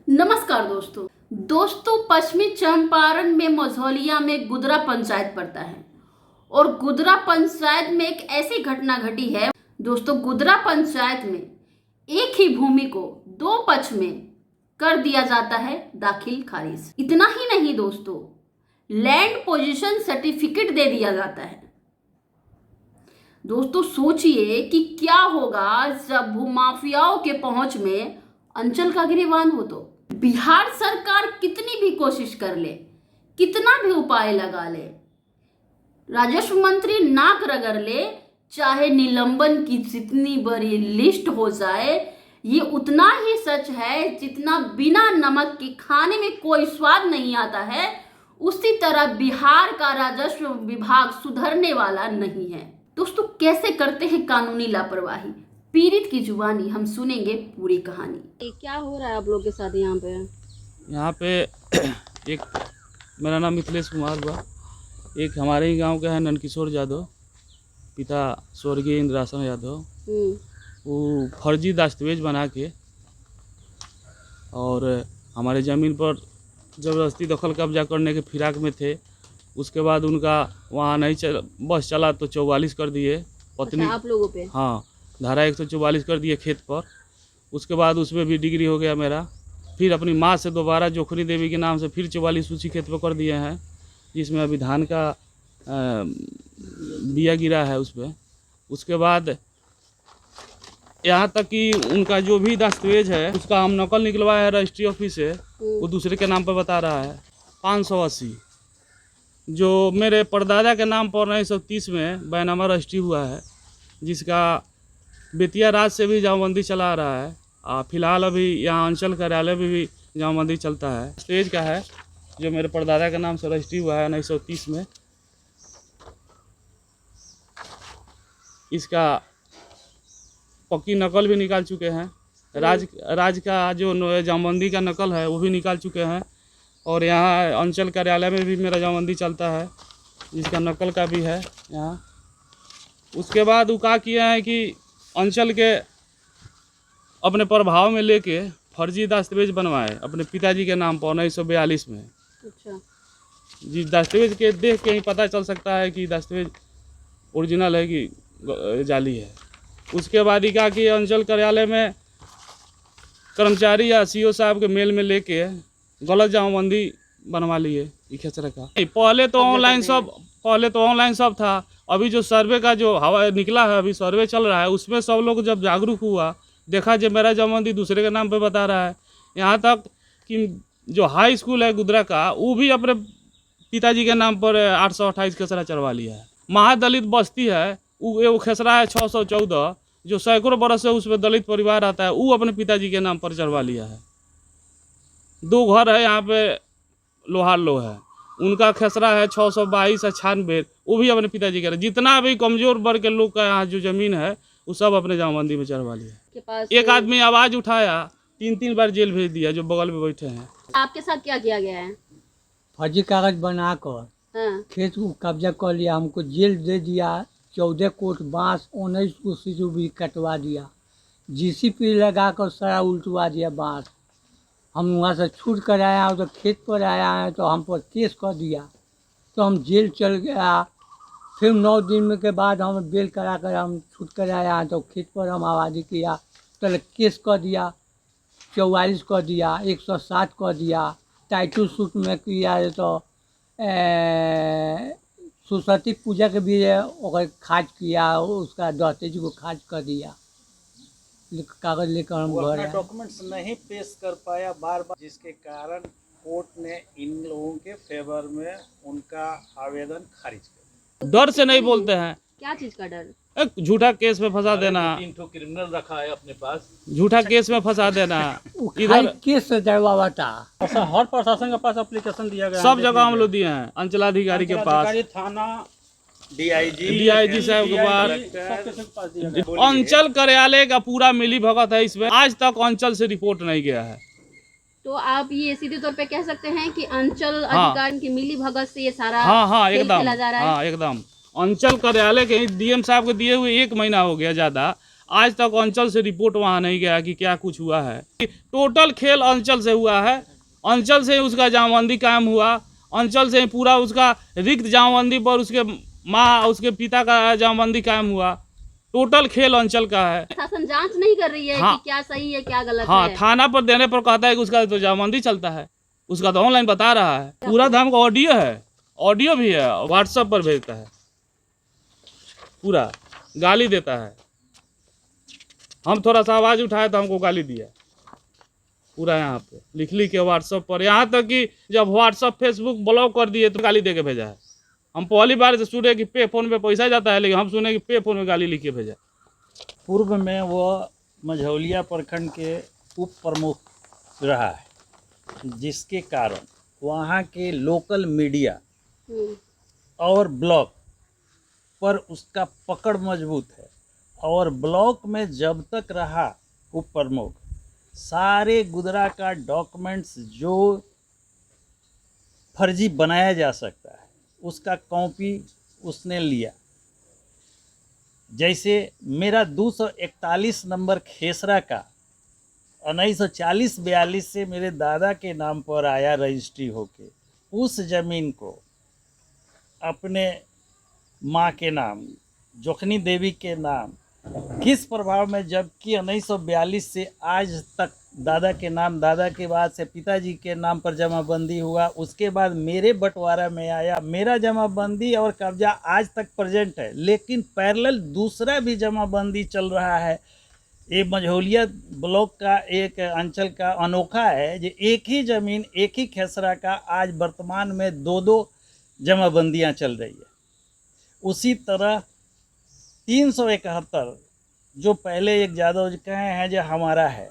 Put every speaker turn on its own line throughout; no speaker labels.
नमस्कार दोस्तों पश्चिमी चंपारण में मझौलिया में गुदरा पंचायत पड़ता है और गुदरा पंचायत में एक ऐसी घटना घटी है। दोस्तों गुदरा पंचायत में एक ही भूमि को दो पक्ष में कर दिया जाता है दाखिल खारिज। इतना ही नहीं दोस्तों, लैंड पोजीशन सर्टिफिकेट दे दिया जाता है। दोस्तों सोचिए कि क्या होगा जब भूमाफियाओं के पहुंच में अंचल का गिरवान हो। तो बिहार सरकार कितनी भी कोशिश कर ले, कितना भी उपाय लगा ले, राजस्व मंत्री नाक रगड़ ले, चाहे निलंबन की जितनी बड़ी लिस्ट हो जाए, ये उतना ही सच है जितना बिना नमक के खाने में कोई स्वाद नहीं आता है, उसी तरह बिहार का राजस्व विभाग सुधरने वाला नहीं है। दोस्तों कैसे करते हैं कानूनी लापरवाही, पीड़ित की जुबानी हम सुनेंगे पूरी कहानी।
क्या हो रहा है आप लोग के साथ यहाँ पे?
एक मेरा नाम मिथिलेश कुमार बा, एक हमारे ही गांव का है नंदकिशोर यादव, पिता स्वर्गीय इंद्रासन यादव। वो फर्जी दस्तावेज बना के और हमारे ज़मीन पर ज़बरदस्ती दखल कब्जा करने के फिराक में थे। उसके बाद उनका वहाँ नहीं बस चला तो 44 कर दिए पत्नी।
अच्छा, आप लोगों पे?
हाँ, धारा 144 कर दिए खेत पर। उसके बाद उसमें भी डिग्री हो गया मेरा। फिर अपनी माँ से दोबारा जोखनी देवी के नाम से फिर 44 उसी खेत पर कर दिए हैं, जिसमें अभी धान का बिया गिरा है उस पर। उसके बाद यहाँ तक कि उनका जो भी दस्तावेज है उसका हम नकल निकलवाया है रजिस्ट्री ऑफिस से, वो दूसरे के नाम पर बता रहा है 580। जो मेरे परदादा के नाम पर 1930 में बैनामा रजिस्ट्री हुआ है, जिसका बेतिया राज से भी जमाबंदी चला रहा है। फिलहाल अभी यहाँ अंचल कार्यालय में भी जमाबंदी चलता है। स्टेज का है जो मेरे परदादा के नाम से रजिस्ट्री हुआ है 1930 में। इसका पक्की नकल भी निकाल चुके हैं। राज का जो जमाबंदी का नकल है वो भी निकाल चुके हैं। और यहाँ अंचल कार्यालय में भी मेरा जमाबंदी चलता है, जिसका नकल का भी है यहाँ। उसके बाद वो क्या किया है कि अंचल के अपने प्रभाव में लेके फर्जी दस्तावेज बनवाए अपने पिताजी के नाम पर 1942 में।
अच्छा।
जी, दस्तावेज के देख के ही पता चल सकता है कि दस्तावेज ओरिजिनल है कि जाली है। उसके बाद ही कहा कि अंचल कार्यालय में कर्मचारी या सीओ साहब के मेल में लेके गलत जमाबंदी बनवा लिए खेसरा का। पहले तो ऑनलाइन सब था। अभी जो सर्वे का जो हवा निकला है, अभी सर्वे चल रहा है, उसमें सब लोग जब जागरूक हुआ, देखा जब मेरा जमाबंदी दूसरे के नाम पे बता रहा है। यहाँ तक कि जो हाई स्कूल है गुदरा का, वो भी अपने पिताजी के नाम पर 828 खेसरा चढ़वा लिया है। महादलित बस्ती है, वो खेसरा है 614, जो सैकड़ों बरस से उसमें दलित परिवार आता है, वो अपने पिताजी के नाम पर चढ़वा लिया है। 2 घर है यहाँ पे, लोहार लो है, उनका खेसरा है 622 या 96, वो भी अपने पिताजी का। जितना भी कमजोर वर्ग के लोग का यहाँ जो जमीन है वो सब अपने जमाबंदी में चढ़वा लिया। एक आदमी आवाज़ उठाया, 3 बार जेल भेज दिया, जो बगल में बैठे हैं।
आपके साथ क्या किया गया है?
फर्जी कागज बनाकर खेत को कब्जा कर लिया, हमको जेल दे दिया, 14 कोट बांस 19 को भी कटवा दिया, जीसीपी लगाकर सारा उल्टवा दिया बांस। हम वहाँ से छूट कर आया हूँ तो खेत पर आया है तो हम पर केस कर दिया, तो हम जेल चल गया। फिर 9 दिन के बाद हम बेल करा कर हम छूट कर आया हैं तो खेत पर हम आबादी किया, तो केस कर दिया, 44 कर दिया, 107 कर दिया, टाइटल सूट में किया तो सरस्वती पूजा के भी खाज किया, उसका दस्तावेज को खाज कर दिया। कागज लेकर हम घर आए।
डॉक्यूमेंट्स नहीं पेश कर पाया बार, जिसके कारण कोर्ट ने इन लोगों के फेवर में उनका आवेदन खारिज कर दिया।
डर से नहीं बोलते हैं।
क्या चीज का डर?
एक झूठा केस में फंसा देना,
3 क्रिमिनल रखा है अपने पास,
झूठा केस में फंसा देना। इधर
केस से डरवा था।
हर प्रशासन के पास एप्लीकेशन दिया गया,
सब जगह हम लोग दिए हैं, अंचलाधिकारी के पास,
थाना,
डीआईजी साहब के पास। अंचल कार्यालय का पूरा मिली भगत है इसमें, आज तक अंचल से रिपोर्ट नहीं गया है।
तो आप ये सीधे तौर पे कह सकते हैं कि अंचल अधिकारी की मिली भगत से ये सारा खेल
एकदम
खेला जा रहा है।
एकदम। अंचल कार्यालय के डीएम साहब को दिए हुए 1 महीना हो गया ज़्यादा, आज तक अंचल से रिपोर्ट वहाँ नहीं गया कि क्या कुछ हुआ है। टोटल खेल अंचल से हुआ है, अंचल से ही उसका जमाबंदी कायम हुआ, अंचल से ही पूरा उसका रिक्त जमाबंदी पर उसके माँ उसके पिता का जमाबंदी कायम हुआ। टोटल खेल अंचल का है।
शासन जांच नहीं कर रही है
हाँ,
कि क्या सही है क्या गलत
हाँ,
है।
थाना पर देने पर कहता है कि उसका तो जमाबंदी चलता है, उसका तो ऑनलाइन बता रहा है। पूरा धाम का ऑडियो है, ऑडियो भी है, व्हाट्सएप पर भेजता है, पूरा गाली देता है। हम थोड़ा सा आवाज़ उठाए तो हमको गाली दिया, पूरा यहाँ पे लिख के व्हाट्सएप पर। यहाँ तक कि जब व्हाट्सएप फेसबुक ब्लॉक कर दिए तो गाली दे के भेजा है। हम पहली बार से सुने कि पे फोन पे पैसा जाता है, लेकिन हम सुने कि पे फोन में गाली लिख के भेजा।
पूर्व में वो मझौलिया प्रखंड के उप प्रमुख रहा है, जिसके कारण वहाँ के लोकल मीडिया और ब्लॉक पर उसका पकड़ मजबूत है। और ब्लॉक में जब तक रहा उप प्रमुख, सारे गुदरा का डॉक्यूमेंट्स जो फर्जी बनाया जा सकता है उसका कॉपी उसने लिया। जैसे मेरा 241 नंबर खेसरा का 1940-42 से मेरे दादा के नाम पर आया रजिस्ट्री होके, उस ज़मीन को अपने माँ के नाम जोखनी देवी के नाम किस प्रभाव में, जबकि 1942 से आज तक दादा के नाम, दादा के बाद से पिताजी के नाम पर जमाबंदी हुआ, उसके बाद मेरे बंटवारा में आया, मेरा जमाबंदी और कब्जा आज तक प्रेजेंट है। लेकिन पैरेलल दूसरा भी जमाबंदी चल रहा है। ये मझौलिया ब्लॉक का एक अंचल का अनोखा है जो एक ही ज़मीन एक ही खेसरा का आज वर्तमान में 2-2 जमाबंदियाँ चल रही है। उसी तरह 371 जो पहले एक यादव कहे हैं जो हमारा है,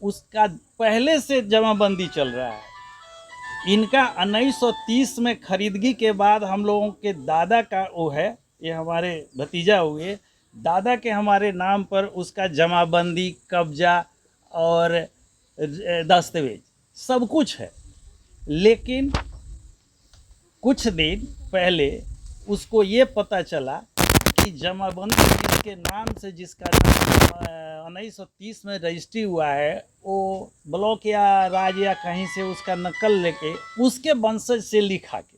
उसका पहले से जमाबंदी चल रहा है। इनका 1930 में खरीदगी के बाद हम लोगों के दादा का वो है, ये हमारे भतीजा हुए, दादा के हमारे नाम पर उसका जमाबंदी, कब्जा और दस्तावेज सब कुछ है। लेकिन कुछ दिन पहले उसको ये पता चला कि जमाबंदी जिसके नाम से, जिसका नाम 1930 में रजिस्ट्री हुआ है, वो ब्लॉक या राज्य या कहीं से उसका नकल लेके उसके वंशज से लिखा के,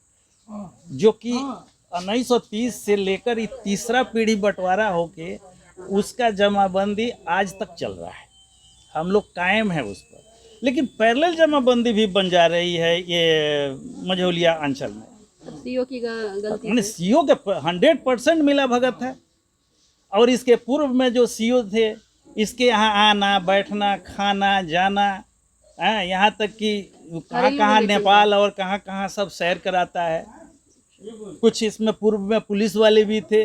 जो कि 1930 से लेकर तीसरा पीढ़ी बंटवारा होके उसका जमाबंदी आज तक चल रहा है। हम लोग कायम है उस पर, लेकिन पैरेलल जमाबंदी भी बन जा रही है ये मझौलिया अंचल में।
सीओ की गलती
मैंने सीओ के 100% मिला भगत है। और इसके पूर्व में जो सीओ थे, इसके यहाँ आना बैठना खाना जाना, यहाँ तक कि कहाँ कहाँ नेपाल और कहाँ कहाँ सब सैर कराता है। कुछ इसमें पूर्व में पुलिस वाले भी थे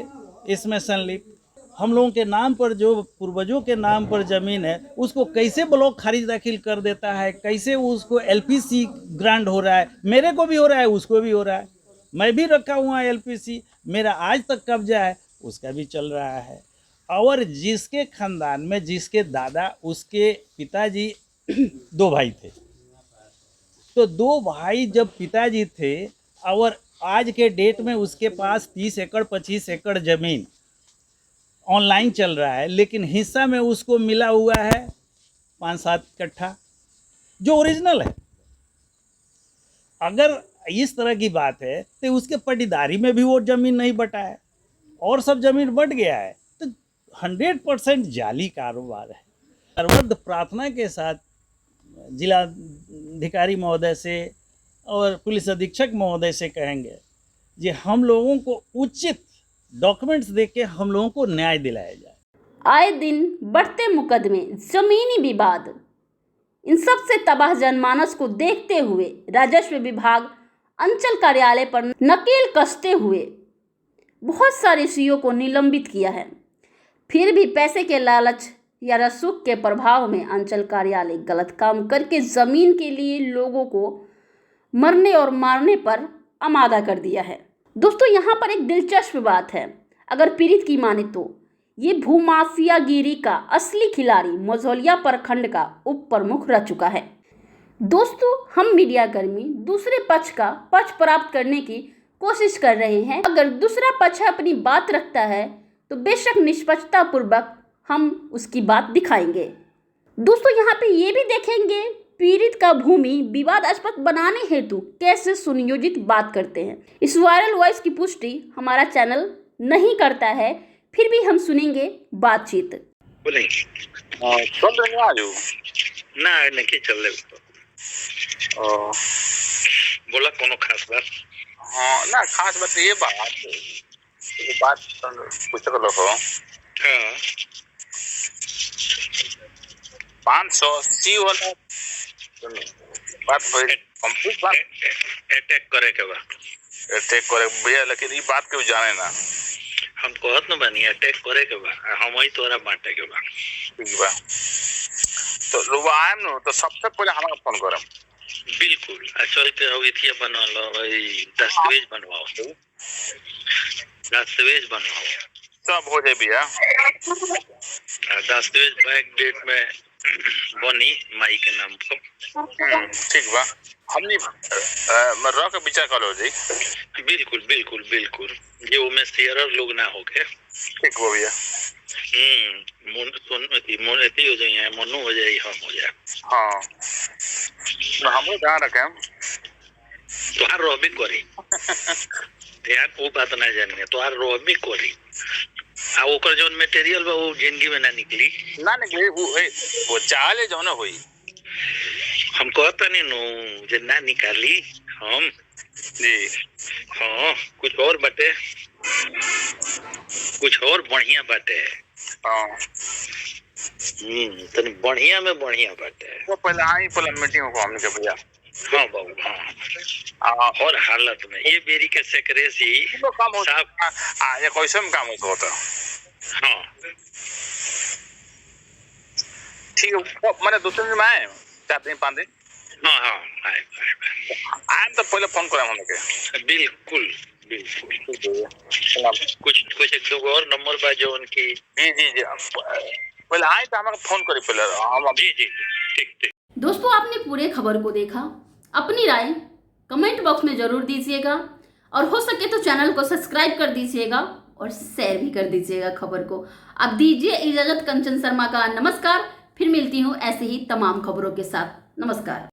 इसमें संलिप्त। हम लोगों के नाम पर जो पूर्वजों के नाम पर ज़मीन है उसको कैसे ब्लॉक खारिज दाखिल कर देता है, कैसे उसको एलपीसी ग्रांट हो रहा है। मेरे को भी हो रहा है, उसको भी हो रहा है, मैं भी रखा हुआ है एलपीसी, मेरा आज तक कब्जा है, उसका भी चल रहा है। और जिसके खानदान में जिसके दादा, उसके पिताजी 2 भाई थे, तो 2 भाई जब पिताजी थे और आज के डेट में उसके पास 30 एकड़ 25 एकड़ ज़मीन ऑनलाइन चल रहा है, लेकिन हिस्सा में उसको मिला हुआ है 5-7 कट्ठा जो ओरिजिनल है। अगर इस तरह की बात है तो उसके पट्टीदारी में भी वो ज़मीन नहीं बटा है और सब ज़मीन बट गया है, तो 100% जाली कारोबार है। सर्वद प्रार्थना के साथ जिलाधिकारी महोदय से और पुलिस अधीक्षक महोदय से कहेंगे कि हम लोगों को उचित डॉक्यूमेंट्स देके हम लोगों को न्याय दिलाया जाए।
आए दिन बढ़ते मुकदमे, जमीनी विवाद, इन सब से तबाह जनमानस को देखते हुए राजस्व विभाग अंचल कार्यालय पर नकेल कसते हुए बहुत सारे सीओ को निलंबित किया है। फिर भी पैसे के लालच या रसूख के प्रभाव में अंचल कार्यालय गलत काम करके ज़मीन के लिए लोगों को मरने और मारने पर आमादा कर दिया है। दोस्तों, यहाँ पर एक दिलचस्प बात है। अगर पीड़ित की माने तो ये भूमाफियागिरी का असली खिलाड़ी मझौलिया प्रखंड का उप प्रमुख रह चुका है। दोस्तों, हम मीडिया कर्मी दूसरे पक्ष का पक्ष प्राप्त करने की कोशिश कर रहे हैं। अगर दूसरा पक्ष अपनी बात रखता है तो बेशक निष्पक्षता पूर्वक हम उसकी बात दिखाएंगे। दोस्तों यहाँ पे ये भी देखेंगे पीड़ित का भूमि विवादास्पद बनाने हेतु कैसे सुनियोजित बात करते हैं। इस वायरल वॉइस की पुष्टि हमारा चैनल नहीं करता है, फिर भी हम सुनेंगे बातचीत।
बोले
चल रहे हैं आज
ना नहीं चल रहे बोला कोनो खास बात।
हाँ ना खास बात ये बात पूछ लो हो।
हाँ
580 वाला बात भाई कंप्लीट बात
अटैक करे के बा
अटैक करे भैया, लेकिन ये बात के जाने ना
हम कहत न बानी अटैक करे के बा, हम ही तोरा बांटे के बा।
ठीक बा तो लोग आए न तो सबसे पहले हमारा फोन करम।
बिल्कुल चल के हो इथिया बना लो भाई, दस्तावेज बनवाओ, दस्तावेज बनवाओ,
सब हो जाए भैया।
दस्तावेज बैक डेट में बनी माई के नाम पर।
ठीक बा हमनी मैं रह के विचार कर लो जी।
बिल्कुल बिल्कुल बिल्कुल ये उमें शेयर लोग ना हो के।
ठीक बा भैया।
मोनती हो जाए, मनु हो जाए, हम हो जाए।
हाँ हम ध्यान रखें
तोहार रोबी करी यार, वो बात ना जानिए, तोहार रोबी करी आ ओकर जोन मटेरियल बा वो जिंदगी में ना निकली
वो चाले जो ना हुई।
हम कहता नहीं नो जे ना निकाली हम
जी।
हाँ कुछ और बाटे, कुछ और बढ़िया बाटे।
हाँ
तनी बढ़िया में बढ़िया बाटे।
वो पहले मीटिंग को हमने के भैया।
हाँ बाबू हाँ और हालत में ये बेरी के सेक्रेसी
काम हो
साहब
ये कैसे में काम होता।
हाँ
ठीक है मैंने 2 दिन में आए 4 दिन 5 दिन।
हाँ हाँ
आए तो पहले फोन करें हम के।
बिल्कुल बिल्कुल कुछ एक दो और नंबर बा जो उनकी।
जी जी जी पहले आए तो हमारे फोन करी पहले हम।
जी जी ठीक ठीक।
दोस्तों आपने पूरे खबर को देखा, अपनी राय कमेंट बॉक्स में जरूर दीजिएगा और हो सके तो चैनल को सब्सक्राइब कर दीजिएगा और शेयर भी कर दीजिएगा खबर को। अब दीजिए इजाजत कंचन शर्मा का नमस्कार, फिर मिलती हूँ ऐसे ही तमाम खबरों के साथ। नमस्कार।